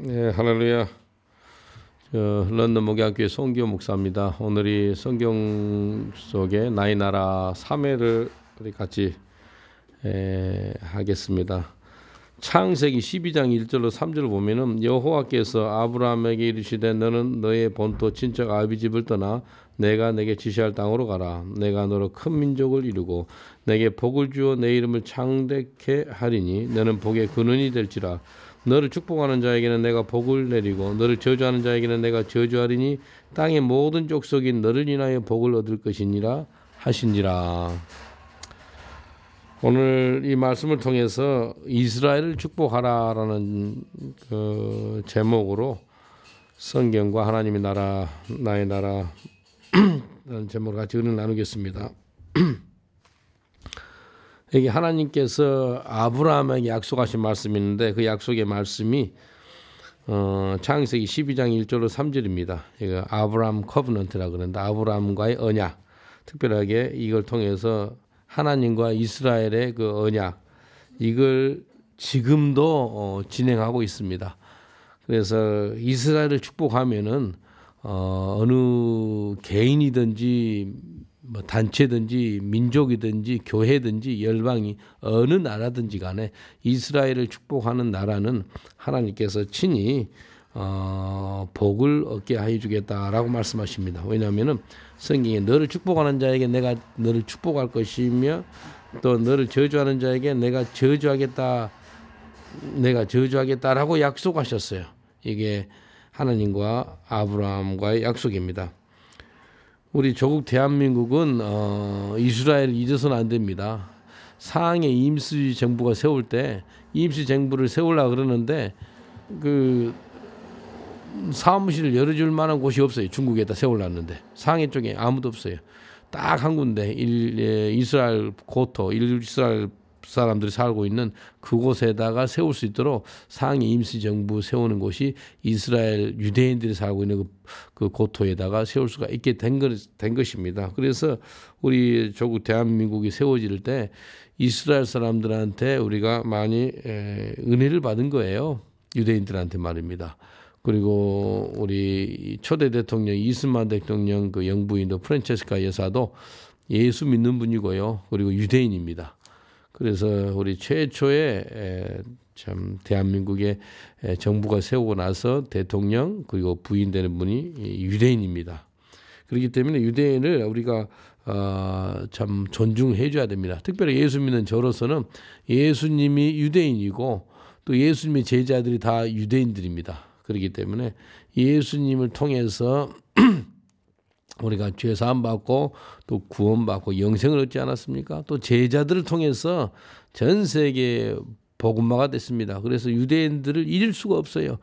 네, 할렐루야. 런던 목양교회 송기호 목사입니다. 오늘이 성경 속의 나의 나라 3회를 우리 같이 하겠습니다. 창세기 12장 1절로 3절을 보면은 여호와께서 아브라함에게 이르시되 너는 너의 본토 친척 아비 집을 떠나 내가 내게 지시할 땅으로 가라. 내가 너로 큰 민족을 이루고 내게 복을 주어 내 이름을 창대케 하리니 너는 복의 근원이 될지라. 너를 축복하는 자에게는 내가 복을 내리고 너를 저주하는 자에게는 내가 저주하리니 땅의 모든 족속이 너를 인하여 복을 얻을 것이니라 하신지라. 오늘 이 말씀을 통해서 이스라엘을 축복하라라는 그 제목으로 성경과 하나님의 나라, 나의 나라 라는 제목을 같이 은혜 나누겠습니다. 여기 하나님께서 아브라함에게 약속하신 말씀이 있는데 그 약속의 말씀이 창세기 12장 1절로 3절입니다. 이거 아브라함 커버넌트라고 그러는데 아브라함과의 언약, 특별하게 이걸 통해서 하나님과 이스라엘의 그 언약, 이걸 지금도 진행하고 있습니다. 그래서 이스라엘을 축복하면은 어느 개인이든지 뭐 단체든지 민족이든지 교회든지 열방이 어느 나라든지 간에 이스라엘을 축복하는 나라는 하나님께서 친히 복을 얻게 해 주겠다라고 말씀하십니다. 왜냐하면은 성경에 너를 축복하는 자에게 내가 너를 축복할 것이며 또 너를 저주하는 자에게 내가 저주하겠다라고 약속하셨어요. 이게 하나님과 아브라함과의 약속입니다. 우리 조국 대한민국은 이스라엘을 잊어서는 안 됩니다. 상하이 임시 정부가 세울 때 임시 정부를 세우려고 그러는데 그 사무실을 열어줄 만한 곳이 없어요. 중국에다 세우려는데 상하이 쪽에 아무도 없어요. 딱 한 군데 이스라엘 고토 이스라엘 사람들이 살고 있는 그곳에다가 세울 수 있도록 상하이 임시정부 세우는 곳이 이스라엘 유대인들이 살고 있는 그 고토에다가 세울 수가 있게 된 것입니다. 그래서 우리 조국 대한민국이 세워질 때 이스라엘 사람들한테 우리가 많이 은혜를 받은 거예요. 유대인들한테 말입니다. 그리고 우리 초대 대통령 이스마 대통령 그 영부인도 프란체스카 여사도 예수 믿는 분이고요. 그리고 유대인입니다. 그래서 우리 최초의 참 대한민국의 정부가 세우고 나서 대통령 그리고 부인되는 분이 유대인입니다. 그렇기 때문에 유대인을 우리가 참 존중해 줘야 됩니다. 특별히 예수 믿는 저로서는 예수님이 유대인이고 또 예수님의 제자들이 다 유대인들입니다. 그렇기 때문에 예수님을 통해서 우리가 죄 사함 받고 또 구원 받고 영생을 얻지 않았습니까? 또 제자들을 통해서 전 세계 복음화가 됐습니다. 그래서 유대인들을 잊을 수가 없어요.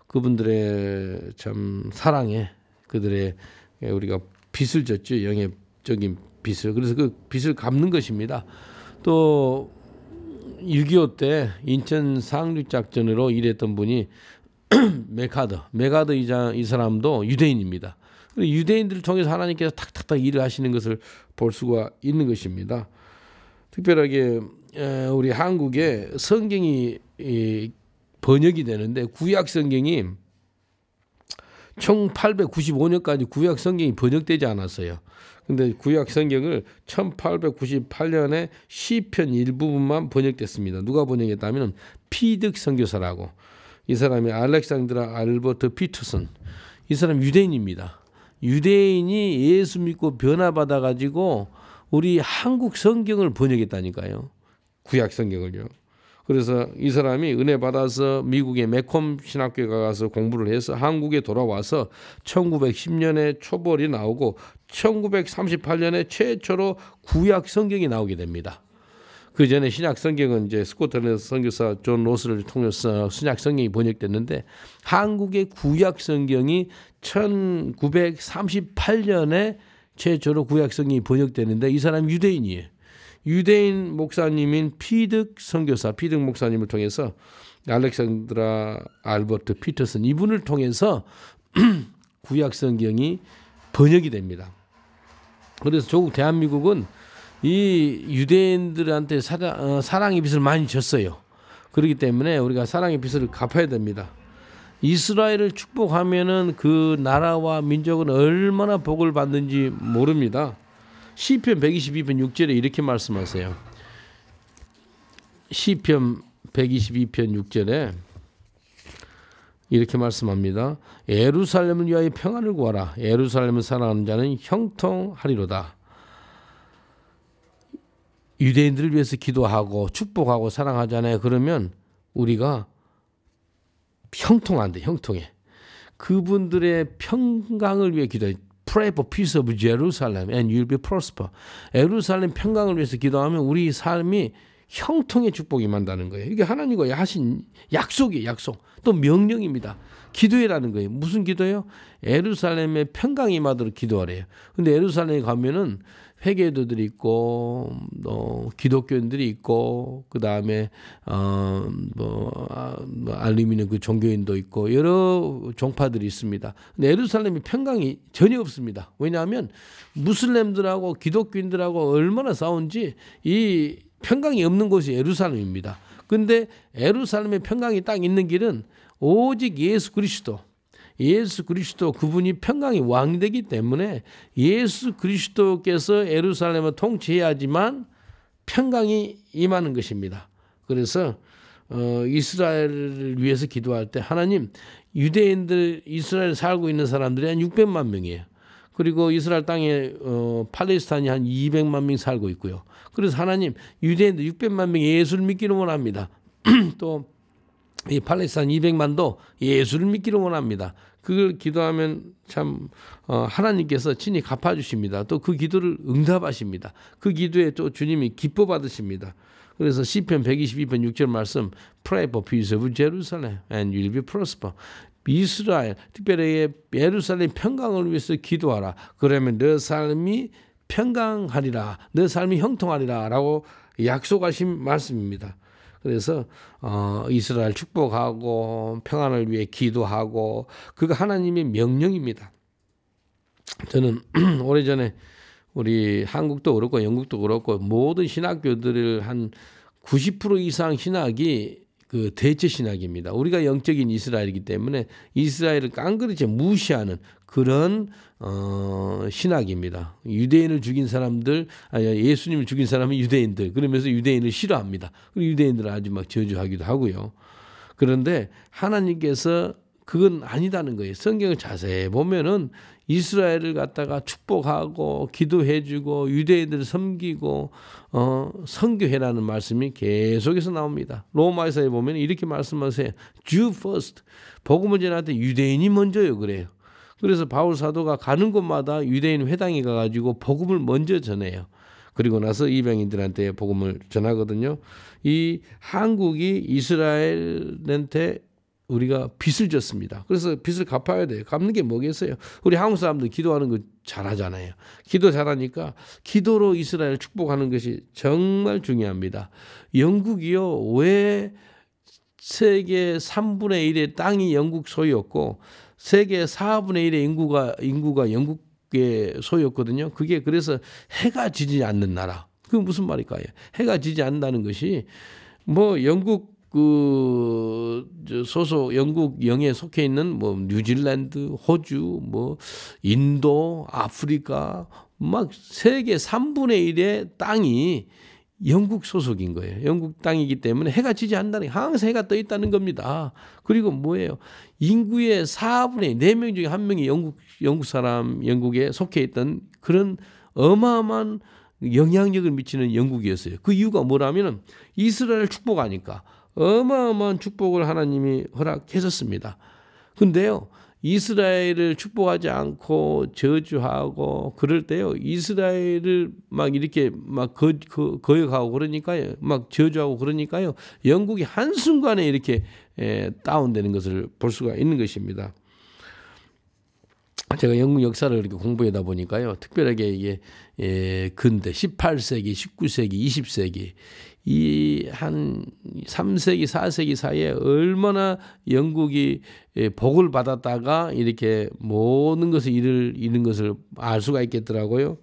그분들의 참 사랑에 그들의 우리가 빚을 졌죠. 영예적인 빚을. 그래서 그 빚을 갚는 것입니다. 또 6.25 때 인천 상륙작전으로 일했던 분이 메가더 이 사람도 유대인입니다. 유대인들을 통해서 하나님께서 탁탁탁 일을 하시는 것을 볼 수가 있는 것입니다. 특별하게 우리 한국에 성경이 번역이 되는데 구약 성경이 1895년까지 구약 성경이 번역되지 않았어요. 근데 구약 성경을 1898년에 시편 일부분만 번역됐습니다. 누가 번역했다면 피득 선교사라고. 이 사람이 알렉산드라 알버트 피터슨. 이 사람 유대인입니다. 유대인이 예수 믿고 변화받아 가지고 우리 한국 성경을 번역했다니까요. 구약 성경을요. 그래서 이 사람이 은혜 받아서 미국의 매콤 신학교에 가서 공부를 해서 한국에 돌아와서 1910년에 초벌이 나오고 1938년에 최초로 구약 성경이 나오게 됩니다. 그 전에 신약 성경은 이제 스코틀랜드 선교사 존 로스를 통해서 신약 성경이 번역됐는데 한국의 구약 성경이 1938년에 최초로 구약 성경이 번역되는데 이 사람 유대인이에요. 유대인 목사님인 피득 선교사, 피득 목사님을 통해서 알렉산드라 알버트 피터슨 이분을 통해서 구약 성경이 번역이 됩니다. 그래서 조국 대한민국은 이 유대인들한테 사랑의 빚을 많이 졌어요. 그렇기 때문에 우리가 사랑의 빚을 갚아야 됩니다. 이스라엘을 축복하면은 그 나라와 민족은 얼마나 복을 받는지 모릅니다. 시편 122편 6절에 이렇게 말씀하세요. 시편 122편 6절에 이렇게 말씀합니다. 예루살렘을 위하여 평안을 구하라. 예루살렘을 사랑하는 자는 형통하리로다. 유대인들을 위해서 기도하고 축복하고 사랑하잖아요. 그러면 우리가 형통한데, 형통해. 그분들의 평강을 위해 기도해. Pray for peace of Jerusalem and you'll be prosper. 예루살렘 평강을 위해서 기도하면 우리 삶이 형통의 축복이 만다는 거예요. 이게 하나님과 하신 약속이에요. 약속. 또 명령입니다. 기도해라는 거예요. 무슨 기도예요? 예루살렘의 평강이 임하도록 기도하래요. 근데 예루살렘에 가면은 회개도들이 있고, 기독교인들이 있고, 그 다음에 알루미늄 그 종교인도 있고 여러 종파들이 있습니다. 근데 예루살렘이 평강이 전혀 없습니다. 왜냐하면 무슬림들하고 기독교인들하고 얼마나 싸운지 이 평강이 없는 곳이 예루살렘입니다. 근데 예루살렘의 평강이 딱 있는 길은 오직 예수 그리스도 그분이 평강의 왕되기 때문에 예수 그리스도께서 예루살렘을 통치해야지만 평강이 임하는 것입니다. 그래서 이스라엘을 위해서 기도할 때 하나님, 유대인들 이스라엘에 살고 있는 사람들이 한 600만 명이에요. 그리고 이스라엘 땅에 팔레스타인이 한 200만 명 살고 있고요. 그래서 하나님, 유대인들 600만 명이 예수를 믿기를 원합니다. 또 이 팔레스타인 200만도 예수를 믿기를 원합니다. 그걸 기도하면 참 하나님께서 친히 갚아주십니다. 또 그 기도를 응답하십니다. 그 기도에 또 주님이 기뻐 받으십니다. 그래서 시편 122편 6절 말씀 Pray for peace of Jerusalem and you'll be prosper. 이스라엘, 특별히 예루살렘 평강을 위해서 기도하라. 그러면 너 삶이 평강하리라. 너 삶이 형통하리라 라고 약속하신 말씀입니다. 그래서 이스라엘 축복하고 평안을 위해 기도하고 그거 하나님의 명령입니다. 저는 오래전에 우리 한국도 그렇고 영국도 그렇고 모든 신학교들을 한 90% 이상 신학이 그 대체 신학입니다. 우리가 영적인 이스라엘이기 때문에 이스라엘을 깡그리지 무시하는 그런 신학입니다. 유대인을 죽인 사람들, 예수님을 죽인 사람은 유대인들. 그러면서 유대인을 싫어합니다. 그리고 유대인들을 아주 막 저주하기도 하고요. 그런데 하나님께서 그건 아니다는 거예요. 성경을 자세히 보면은 이스라엘을 갖다가 축복하고 기도해주고 유대인들을 섬기고 선교해라는 말씀이 계속해서 나옵니다. 로마서에 보면 이렇게 말씀하세요. Jew first. 복음을 전할 때 유대인이 먼저요 그래요. 그래서 바울 사도가 가는 곳마다 유대인 회당에 가가지고 복음을 먼저 전해요. 그리고 나서 이방인들한테 복음을 전하거든요. 이 한국이 이스라엘한테 우리가 빚을 졌습니다. 그래서 빚을 갚아야 돼요. 갚는 게 뭐겠어요? 우리 한국 사람들 기도하는 거 잘하잖아요. 기도 잘하니까 기도로 이스라엘 축복하는 것이 정말 중요합니다. 영국이요. 왜 세계 3분의 1의 땅이 영국 소유였고 세계 4분의 1의 인구가 영국의 소유였거든요. 그게 그래서 해가 지지 않는 나라. 그게 무슨 말일까요? 해가 지지 않는다는 것이 뭐 영국 소속 영국 영에 속해 있는 뭐 뉴질랜드, 호주, 뭐 인도, 아프리카 막 세계 3분의 1의 땅이 영국 소속인 거예요. 영국 땅이기 때문에 해가 지지 않는다는 항상 해가 떠 있다는 겁니다. 그리고 뭐예요? 인구의 4분의 4명 중에 1명이 영국 사람, 영국에 속해 있던 그런 어마어마한 영향력을 미치는 영국이었어요. 그 이유가 뭐라면은 이스라엘 축복하니까 어마어마한 축복을 하나님이 허락했었습니다. 근데요, 이스라엘을 축복하지 않고 저주하고 그럴 때요, 이스라엘을 막 이렇게 막 거역하고 그러니까요, 막 저주하고 그러니까요, 영국이 한순간에 이렇게 다운되는 것을 볼 수가 있는 것입니다. 제가 영국 역사를 이렇게 공부하다 보니까요, 특별하게 이게 근대 18세기, 19세기, 20세기 이 한 3세기, 4세기 사이에 얼마나 영국이 복을 받았다가 이렇게 모든 것을 잃은 것을 알 수가 있겠더라고요.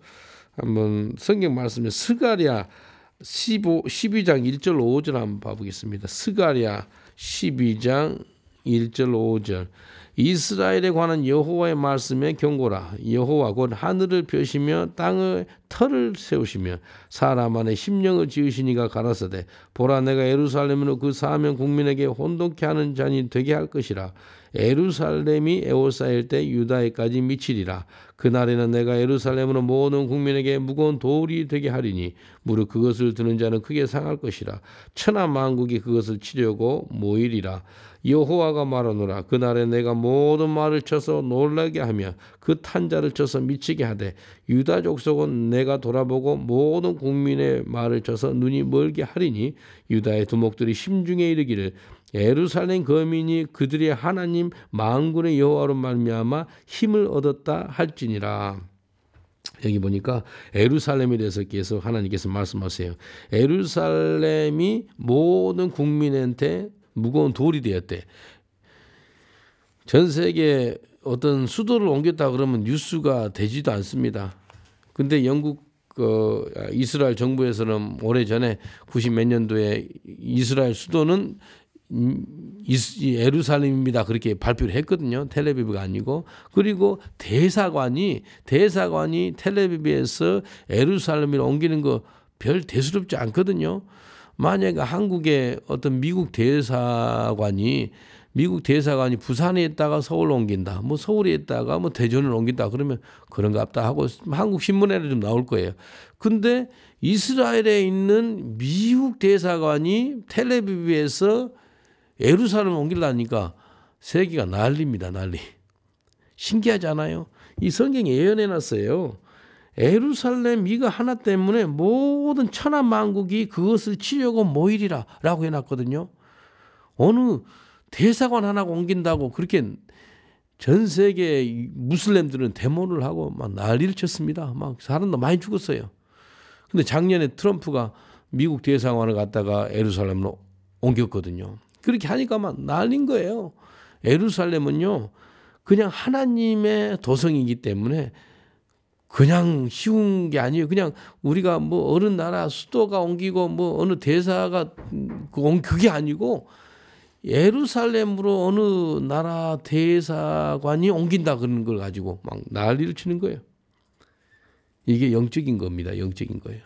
한번 성경 말씀에 스가랴 12장 1절 5절 한번 봐보겠습니다. 스가랴 12장 1절 5절 이스라엘에 관한 여호와의 말씀에 경고라. 여호와 곧 하늘을 펴시며 땅의 터를 세우시며 사람 안에 심령을 지으시니가 가라사대 보라 내가 예루살렘으로 그 사명 국민에게 혼돈케 하는 잔이 되게 할 것이라. 예루살렘이 에워싸일 때 유다에까지 미치리라. 그날에는 내가 예루살렘으로 모든 국민에게 무거운 돌이 되게 하리니 무릇 그것을 드는 자는 크게 상할 것이라. 천하 만국이 그것을 치려고 모이리라. 여호와가 말하노라. 그날에 내가 모든 말을 쳐서 놀라게 하며 그 탄자를 쳐서 미치게 하되 유다 족속은 내가 돌아보고 모든 국민의 말을 쳐서 눈이 멀게 하리니 유다의 두목들이 심중에 이르기를 예루살렘 거민이 그들의 하나님 만군의 여호와로 말미암아 힘을 얻었다 할지니라. 여기 보니까 예루살렘에 대해서 계속 하나님께서 말씀하세요. 예루살렘이 모든 국민한테 무거운 돌이 되었대. 전 세계 어떤 수도를 옮겼다 그러면 뉴스가 되지도 않습니다. 근데 영국 이스라엘 정부에서는 오래전에 90 몇 년도에 이스라엘 수도는 예루살렘입니다. 그렇게 발표를 했거든요. 텔레비브가 아니고. 그리고 대사관이 텔레비브에서 예루살렘으로 옮기는 거 별 대수롭지 않거든요. 만약에 한국의 어떤 미국 대사관이 부산에 있다가 서울로 옮긴다. 뭐 서울에 있다가 뭐 대전을 옮긴다. 그러면 그런갑다 하고 한국 신문에는 좀 나올 거예요. 근데 이스라엘에 있는 미국 대사관이 텔레비브에서 예루살렘을 옮기려니까 세계가 난리입니다. 난리. 신기하지 않아요? 이 성경에 예언해 놨어요. 예루살렘 이거 하나 때문에 모든 천하 만국이 그것을 치려고 모이리라 라고 해놨거든요. 어느 대사관 하나 옮긴다고 그렇게 전 세계 무슬림들은 데모를 하고 막 난리를 쳤습니다. 막 사람도 많이 죽었어요. 근데 작년에 트럼프가 미국 대사관을 갖다가 예루살렘으로 옮겼거든요. 그렇게 하니까 막 난린 거예요. 예루살렘은요, 그냥 하나님의 도성이기 때문에 그냥 쉬운 게 아니에요. 그냥 우리가 뭐 어느 나라 수도가 옮기고 뭐 어느 대사가 그게 아니고 예루살렘으로 어느 나라 대사관이 옮긴다 그런 걸 가지고 막 난리를 치는 거예요. 이게 영적인 겁니다. 영적인 거예요.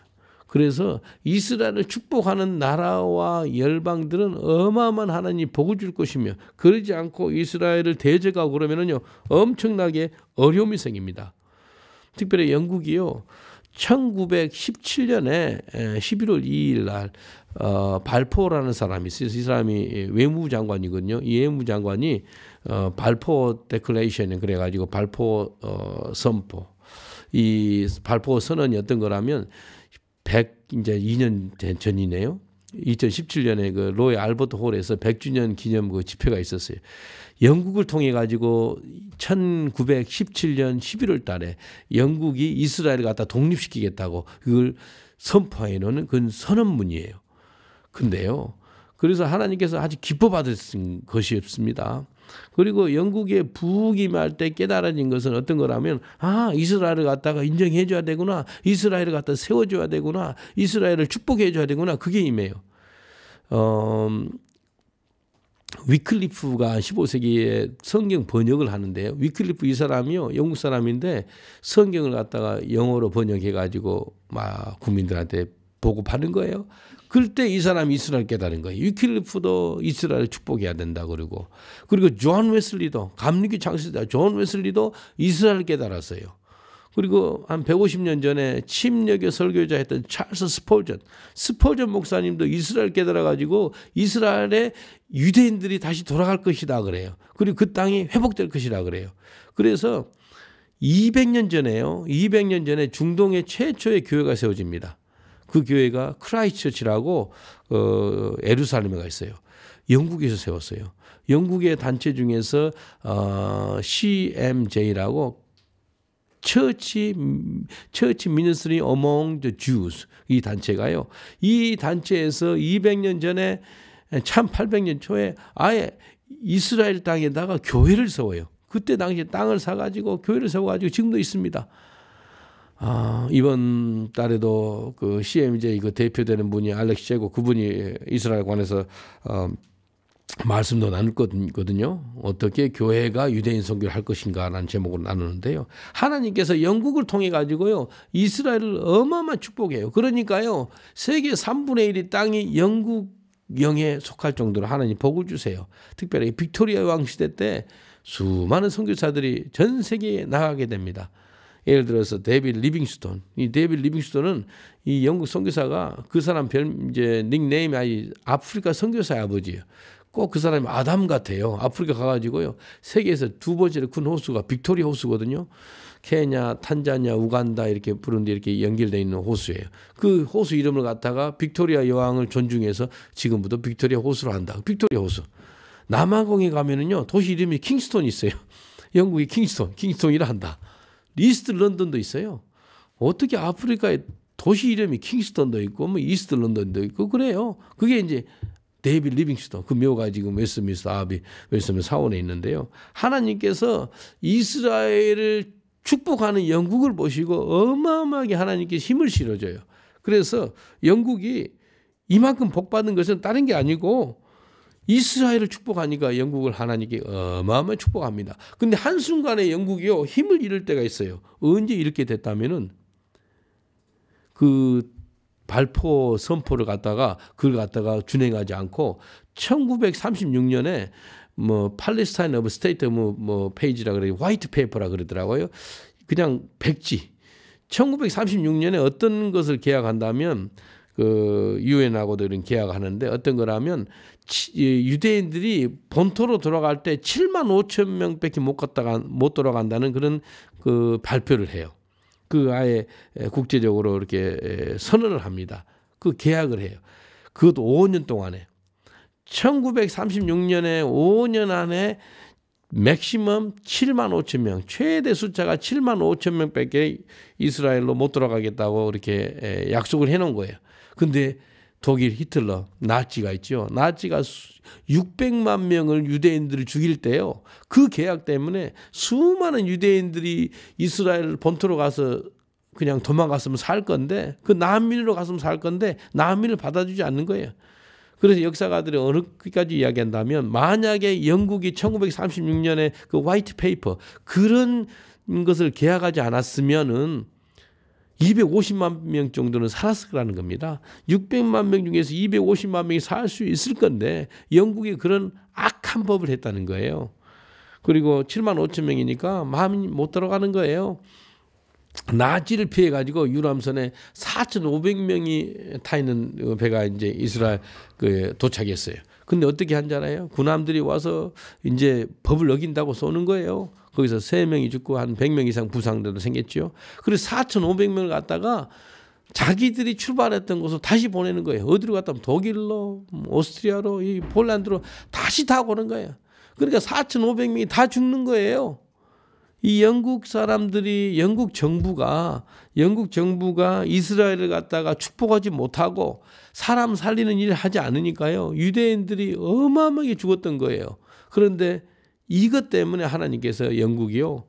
그래서 이스라엘을 축복하는 나라와 열방들은 어마어마한 하나님이 복을 줄 것이며 그러지 않고 이스라엘을 대적하고 그러면은요 엄청나게 어려움이 생깁니다. 특별히 영국이요 1917년에 11월 2일 날 발포라는 사람이 있어요. 이 사람이 외무부 장관이거든요. 이 외무부 장관이 발포 데클레이션 그래가지고 발포 선포 이 발포 선언이 어떤 거라면 이제 2년 전이네요. 2017년에 그 로이 알버트 홀에서 100주년 기념 그 집회가 있었어요. 영국을 통해 가지고 1917년 11월 달에 영국이 이스라엘을 갖다 독립시키겠다고 그걸 선포해 놓은 그건 선언문이에요. 근데요. 그래서 하나님께서 아주 기뻐 받으신 것이 없습니다. 그리고 영국의 부임할 때 깨달아진 것은 어떤 거라면 이스라엘을 갖다가 인정해 줘야 되구나. 이스라엘을 갖다 세워 줘야 되구나. 이스라엘을 축복해 줘야 되구나. 그게 임해요. 위클리프가 15세기에 성경 번역을 하는데요. 위클리프 이 사람이요. 영국 사람인데 성경을 갖다가 영어로 번역해 가지고 막 국민들한테 보고하는 거예요. 그때 이 사람이 이스라엘 깨달은 거예요. 위클리프도 이스라엘 축복해야 된다 그러고 그리고 존 웨슬리도 감리교 창시자 존 웨슬리도 이스라엘 깨달았어요. 그리고 한 150년 전에 침례교 설교자 했던 찰스 스펄전 목사님도 이스라엘 깨달아가지고 이스라엘의 유대인들이 다시 돌아갈 것이다 그래요. 그리고 그 땅이 회복될 것이다 그래요. 그래서 200년 전에 중동의 최초의 교회가 세워집니다. 그 교회가 크라이스처치라고 예루살렘에 있어요. 영국에서 세웠어요. 영국의 단체 중에서 CMJ라고 Church Ministry Among the Jews 이 단체가요. 이 단체에서 200년 전에 1800년 초에 아예 이스라엘 땅에다가 교회를 세워요. 그때 당시에 땅을 사가지고 교회를 세워가지고 지금도 있습니다. 이번 달에도 그 CMJ 그 대표되는 분이 알렉시 제고 그분이 이스라엘 관해서 말씀도 나눌 거거든요. 어떻게 교회가 유대인 선교를 할 것인가라는 제목으로 나누는데요. 하나님께서 영국을 통해 가지고요 이스라엘을 어마어마한 축복해요. 그러니까요 세계 3분의 1의 땅이 영국 영에 속할 정도로 하나님 복을 주세요. 특별히 빅토리아 왕 시대 때 수많은 선교사들이 전 세계에 나가게 됩니다. 예를 들어서 데이빗 리빙스톤. 이 데이빗 리빙스톤은 이 영국 선교사가 그 사람 이제 닉네임이 아프리카 선교사의 아버지예요. 꼭 그 사람이 아담 같아요. 아프리카 가가지고요 세계에서 두 번째로 큰 호수가 빅토리아 호수거든요. 케냐, 탄자니아, 우간다 이렇게 부른데 이렇게 연결되어 있는 호수예요. 그 호수 이름을 갖다가 빅토리아 여왕을 존중해서 지금부터 빅토리아 호수로 한다. 빅토리아 호수. 남아공에 가면은요 도시 이름이 킹스톤이 있어요. 영국이 킹스톤이라 한다. 이스트 런던도 있어요. 어떻게 아프리카에 도시 이름이 킹스톤도 있고 뭐 이스트 런던도 있고 그래요. 그게 이제 데이빗 리빙스톤 그 묘가 지금 웨스트민스터 아비 웨스트민스터 사원에 있는데요. 하나님께서 이스라엘을 축복하는 영국을 보시고 어마어마하게 하나님께 힘을 실어줘요. 그래서 영국이 이만큼 복받은 것은 다른 게 아니고 이스라엘을 축복하니까 영국을 하나님께 어마어마하게 축복합니다. 근데 한순간에 영국이요 힘을 잃을 때가 있어요. 언제 이렇게 됐다면은 그 발포 선포를 갖다가 그걸 갖다가 준행하지 않고 1936년에 뭐 팔레스타인 오브 스테이트 뭐 페이지라 그래 화이트 페이퍼라 그러더라고요. 그냥 백지. 1936년에 어떤 것을 계약한다면 그 유엔하고도 이런 계약하는데 어떤 거라면 유대인들이 본토로 돌아갈 때 7만 5천 명밖에 못 돌아간다는 그런 그 발표를 해요. 그 아예 국제적으로 이렇게 선언을 합니다. 그 계약을 해요. 그것도 5년 동안에. 1936년에 5년 안에 맥시멈 7만 5천 명, 최대 숫자가 7만 5천 명밖에 이스라엘로 못 돌아가겠다고 이렇게 약속을 해놓은 거예요. 근데 독일 히틀러, 나치가 있죠. 나치가 600만 명을 유대인들을 죽일 때요. 그 계약 때문에 수많은 유대인들이 이스라엘 본토로 가서 그냥 도망갔으면 살 건데 그 난민으로 갔으면 살 건데 난민을 받아주지 않는 거예요. 그래서 역사가들이 어느 끝까지 이야기한다면 만약에 영국이 1936년에 그 화이트 페이퍼 그런 것을 계약하지 않았으면은 250만 명 정도는 살았을 거라는 겁니다. 600만 명 중에서 250만 명이 살 수 있을 건데 영국이 그런 악한 법을 했다는 거예요. 그리고 7만 5천 명이니까 마음이 못 들어가는 거예요. 나치를 피해 가지고 유람선에 4,500명이 타 있는 배가 이제 이스라엘 도착했어요. 근데 어떻게 한 줄 알아요? 군함들이 와서 이제 법을 어긴다고 쏘는 거예요. 거기서 3명이 죽고 한 100명 이상 부상들도 생겼죠. 그래서 4,500명을 갖다가 자기들이 출발했던 곳으로 다시 보내는 거예요. 어디로 갔다면 독일로, 오스트리아로, 이 폴란드로 다시 다 오는 거예요. 그러니까 4,500명이 다 죽는 거예요. 이 영국 사람들이 영국 정부가 이스라엘을 갖다가 축복하지 못하고 사람 살리는 일을 하지 않으니까요. 유대인들이 어마어마하게 죽었던 거예요. 그런데 이것 때문에 하나님께서 영국이요.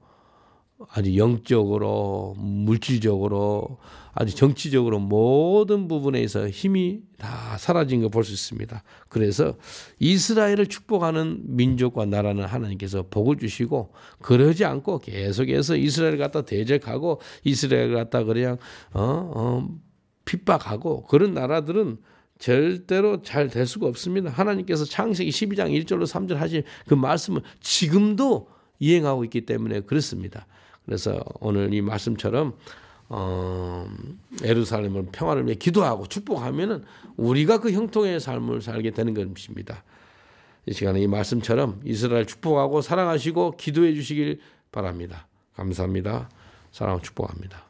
아주 영적으로 물질적으로 아주 정치적으로 모든 부분에서 힘이 다 사라진 거 볼 수 있습니다. 그래서 이스라엘을 축복하는 민족과 나라는 하나님께서 복을 주시고 그러지 않고 계속해서 이스라엘을 갖다 대적하고 이스라엘을 갖다 그냥 핍박하고 그런 나라들은 절대로 잘 될 수가 없습니다. 하나님께서 창세기 12장 1절로 3절 하신 그 말씀을 지금도 이행하고 있기 때문에 그렇습니다. 그래서 오늘 이 말씀처럼 예루살렘을 평화를 위해 기도하고 축복하면은 우리가 그 형통의 삶을 살게 되는 것입니다. 이 시간에 이 말씀처럼 이스라엘 축복하고 사랑하시고 기도해 주시길 바랍니다. 감사합니다. 사랑하고 축복합니다.